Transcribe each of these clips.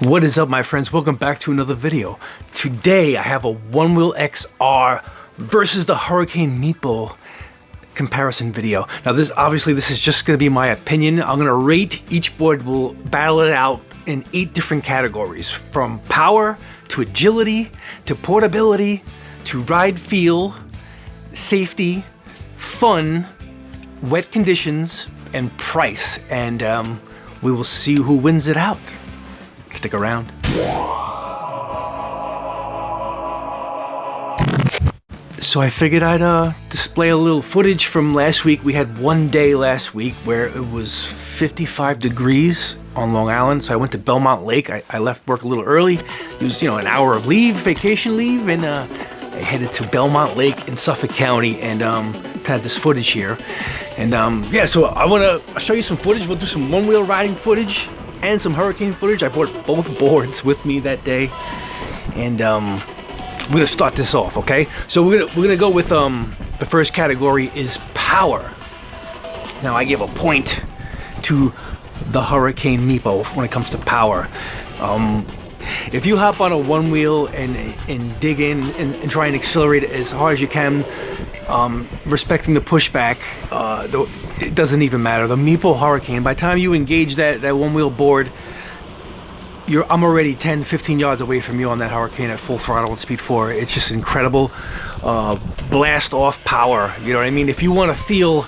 What is up, my friends? Welcome back to another video. Today I have a Onewheel XR versus the Hurricane Meepo comparison video. Now this is just going to be my opinion. I'm going to rate each board. We'll battle it out in 8 different categories, from power to agility to portability to ride feel, safety, fun, wet conditions, and price. And we will see who wins it out. Stick around. So I figured I'd display a little footage from last week. We had one day last week where it was 55 degrees on Long Island. So I went to Belmont Lake. I left work a little early. It was, an hour of leave, vacation leave, and I headed to Belmont Lake in Suffolk County and had this footage here. And yeah, so I want to show you some footage. We'll do some one-wheel riding footage and some hurricane footage. I brought both boards with me that day, and we're gonna start this off, okay? So we're gonna go with the first category is power. Now I give a point to the Hurricane Meepo when it comes to power. If you hop on a one wheel and dig in and try and accelerate it as hard as you can, respecting the pushback, it doesn't even matter. The Meepo Hurricane, by the time you engage that one wheel board, I'm already 10, 15 yards away from you on that Hurricane at full throttle and speed 4. It's just incredible blast off power. You know what I mean? If you want to feel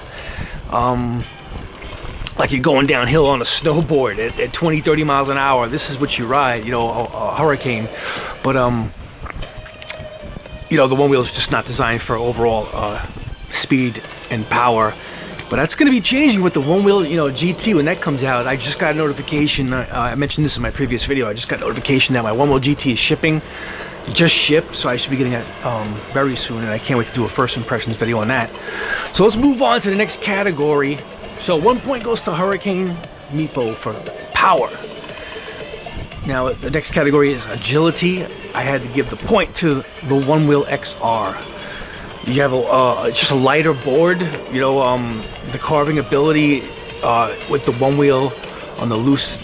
like you're going downhill on a snowboard at 20, 30 miles an hour, this is what you ride, a Hurricane. But the one wheel is just not designed for overall speed and power. But that's going to be changing with the one wheel, GT when that comes out. I just got a notification. I mentioned this in my previous video. I just got a notification that my one wheel GT is shipping. Just shipped, so I should be getting it very soon, and I can't wait to do a first impressions video on that. So let's move on to the next category. So 1 point goes to Hurricane Meepo for power. Now the next category is agility. I had to give the point to the Onewheel XR. You have just a lighter board. The carving ability with the one wheel on the loose,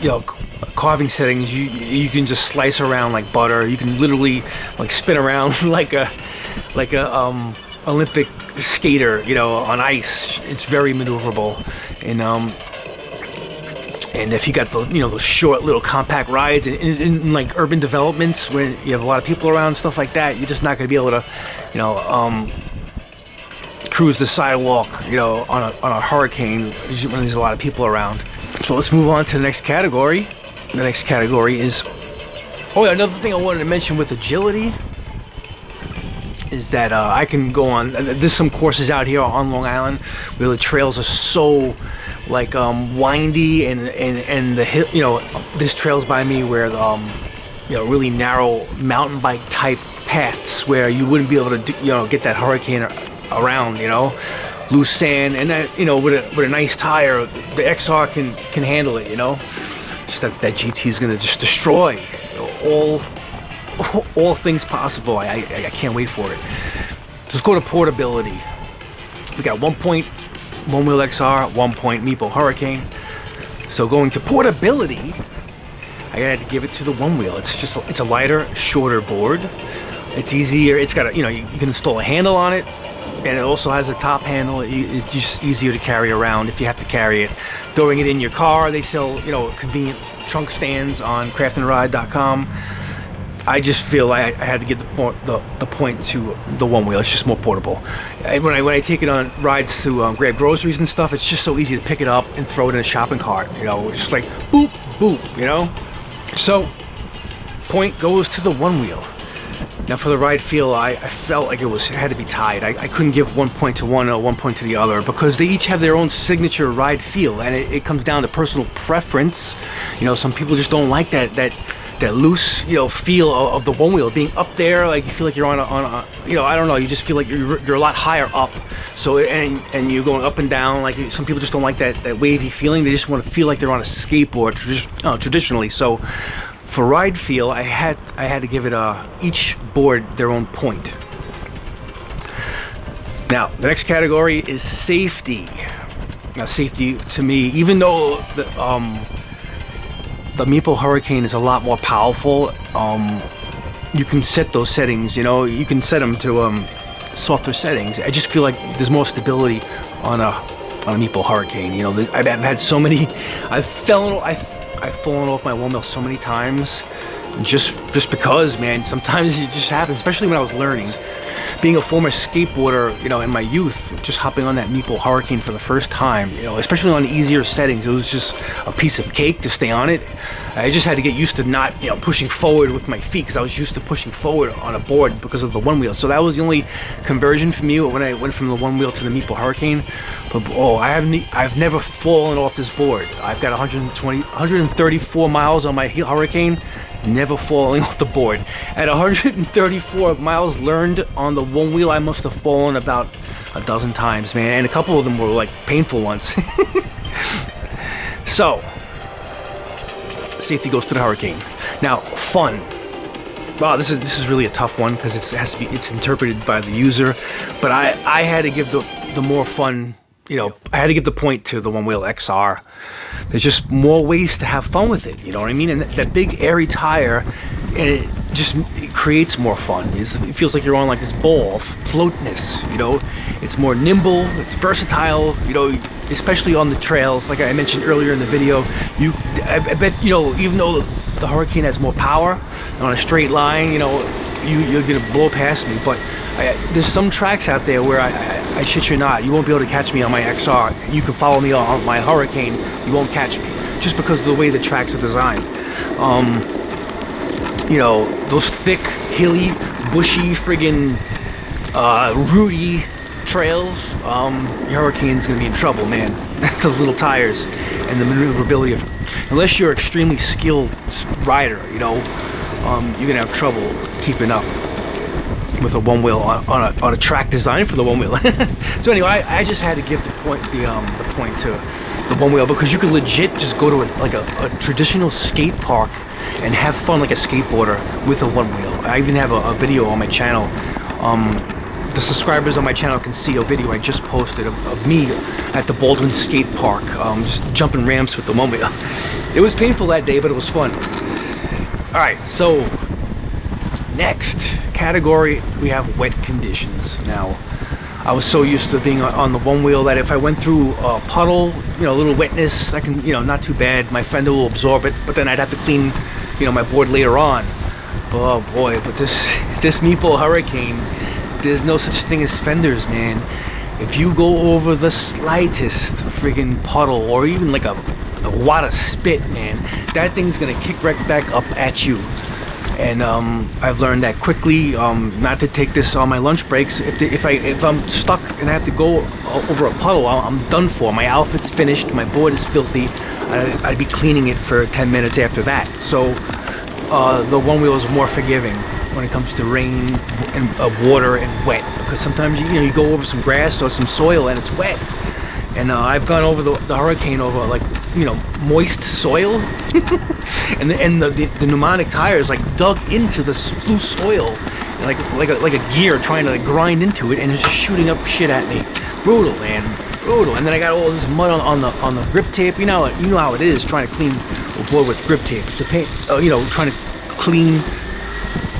carving settings. You can just slice around like butter. You can literally spin around like a Olympic skater, on ice. It's very maneuverable, and if you got those short little compact rides in like urban developments where you have a lot of people around, stuff like that, you're just not going to be able to, cruise the sidewalk, on a Hurricane when there's a lot of people around. So let's move on to the next category. The next category is, another thing I wanted to mention with agility is that I can go on. There's some courses out here on Long Island where the trails are so windy and the hill, there's trails by me where really narrow mountain bike type paths where you wouldn't be able to get that Hurricane around, loose sand, and that with a nice tire, the XR can handle it. Just that GT is going to just destroy all things possible. I can't wait for it. Let's go to portability. We got 1 point Onewheel XR, 1 point Meepo Hurricane. So going to portability, I had to give it to the one wheel. It's a lighter, shorter board. It's easier. It's got you can install a handle on it, and it also has a top handle. It's just easier to carry around if you have to carry it. Throwing it in your car, they sell convenient trunk stands on craftandride.com. I just feel I had to give the point to the one wheel. It's just more portable. When I take it on rides to grab groceries and stuff, it's just so easy to pick it up and throw it in a shopping cart. It's just like boop boop. So point goes to the one wheel. Now for the ride feel, I felt like it had to be tied. I couldn't give 1 point to one or 1 point to the other because they each have their own signature ride feel, and it comes down to personal preference. Some people just don't like that loose, feel of the one wheel being up there. Like you feel like you're on a I don't know. You just feel like you're a lot higher up. So and you're going up and down. Like some people just don't like that wavy feeling. They just want to feel like they're on a skateboard traditionally. So for ride feel, I had to give it each board their own point. Now the next category is safety. Now safety to me, even though the Meepo Hurricane is a lot more powerful. You can set those settings, you know, you can set them to softer settings. I just feel like there's more stability on a Meepo Hurricane. You know, I've had so many, I've fallen off my Onewheel so many times, just because, man. Sometimes it just happens, especially when I was learning. Being a former skateboarder, you know, in my youth, just hopping on that Meepo Hurricane for the first time, you know, especially on easier settings, it was just a piece of cake to stay on it. I just had to get used to not, you know, pushing forward with my feet, because I was used to pushing forward on a board because of the Onewheel. So that was the only conversion for me when I went from the Onewheel to the Meepo Hurricane. But I've never fallen off this board. I've got 134 miles on my Hurricane. Never falling off the board. At 134 miles learned on the Onewheel, I must have fallen about a dozen times, man, and a couple of them were like painful ones. So, safety goes to the Hurricane. Now, fun. Wow, this is really a tough one, because it's interpreted by the user, but I had to give the more fun. You know, I had to give the point to the Onewheel XR. There's just more ways to have fun with it, you know what I mean? And that big airy tire, and it creates more fun. It feels like you're on like this ball of floatness, you know? It's more nimble, it's versatile, you know, especially on the trails. Like I mentioned earlier in the video, I bet, you know, even though the Hurricane has more power on a straight line, you know, you're gonna blow past me, but there's some tracks out there where I shit you not, you won't be able to catch me on my XR. You can follow me on my Hurricane, you won't catch me, just because of the way the tracks are designed. You know, those thick, hilly, bushy, friggin' rooty trails, your Hurricane's gonna be in trouble, man. Those little tires and the maneuverability of, unless you're an extremely skilled rider, you know, you're gonna have trouble keeping up with a Onewheel on a track designed for the Onewheel. So anyway, I just had to give the point to the Onewheel, because you could legit just go to a traditional skate park and have fun like a skateboarder with a Onewheel. I even have a video on my channel. The subscribers on my channel can see a video I just posted of me at the Baldwin Skate Park, just jumping ramps with the Onewheel. It was painful that day, but it was fun. Alright, so next category, we have wet conditions. Now, I was so used to being on the Onewheel that if I went through a puddle, you know, a little wetness, I can, you know, not too bad. My fender will absorb it, but then I'd have to clean, you know, my board later on. But, oh boy, but this Meepo Hurricane, there's no such thing as fenders, man. If you go over the slightest friggin' puddle, or even like a wad of spit, man, that thing's gonna kick right back up at you. And I've learned that quickly, not to take this on my lunch breaks. If I'm stuck and I have to go over a puddle, I'm done for. My outfit's finished, my board is filthy. I'd be cleaning it for 10 minutes after that. So the Onewheel is more forgiving when it comes to rain and water and wet, because sometimes you go over some grass or some soil and it's wet. And I've gone over the Hurricane over like, you know, moist soil, and the pneumatic tires like dug into the loose soil, and like a gear trying to like grind into it, and it's just shooting up shit at me. Brutal, man, brutal. And then I got all this mud on the grip tape. You know how it is trying to clean a board with grip tape. It's a pain. You know, trying to clean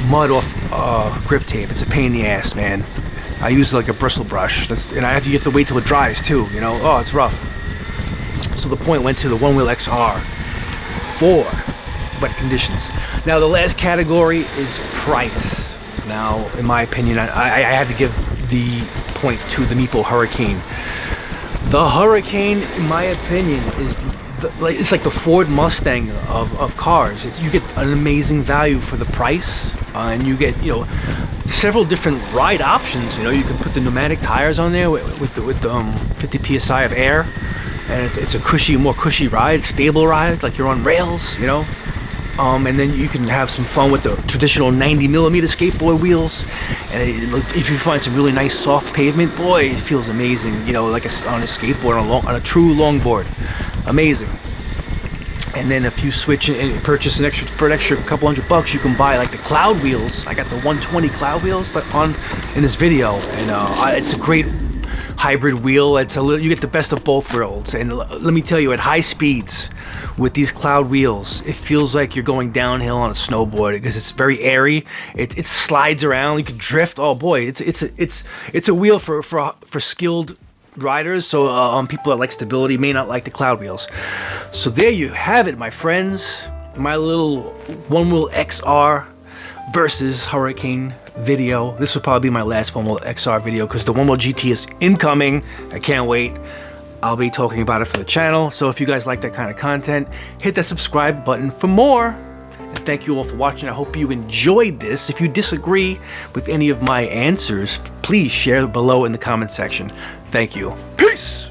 mud off grip tape. It's a pain in the ass, man. I use like a bristle brush, and I have to wait till it dries too, you know. Oh, it's rough. So the point went to the Onewheel XR for wet conditions. Now the last category is price. Now, in my opinion, I had to give the point to the Meepo Hurricane. The Hurricane, in my opinion, is it's like the Ford Mustang of cars. You get an amazing value for the price, and you get, you know, several different ride options. You know, you can put the pneumatic tires on there with the 50 psi of air, and it's a more cushy ride, stable ride, like you're on rails. You know, and then you can have some fun with the traditional 90mm skateboard wheels. And if you find some really nice soft pavement, boy, it feels amazing. You know, like on a skateboard, on a true longboard, amazing. And then if you switch and purchase an extra couple $100, you can buy like the cloud wheels. I got the 120 cloud wheels on in this video, and it's a great hybrid wheel. You get the best of both worlds. And let me tell you, at high speeds, with these cloud wheels. It feels like you're going downhill on a snowboard because it's very airy. It slides around. You can drift. Oh boy, it's a wheel for skilled riders. So people that like stability may not like the cloud wheels. So there you have it, my friends. My little Onewheel XR versus Hurricane video. This will probably be my last Onewheel XR video because the Onewheel GT is incoming. I can't wait. I'll be talking about it for the channel. So if you guys like that kind of content, hit that subscribe button for more. And thank you all for watching. I hope you enjoyed this. If you disagree with any of my answers, please share below in the comment section. Thank you. Peace!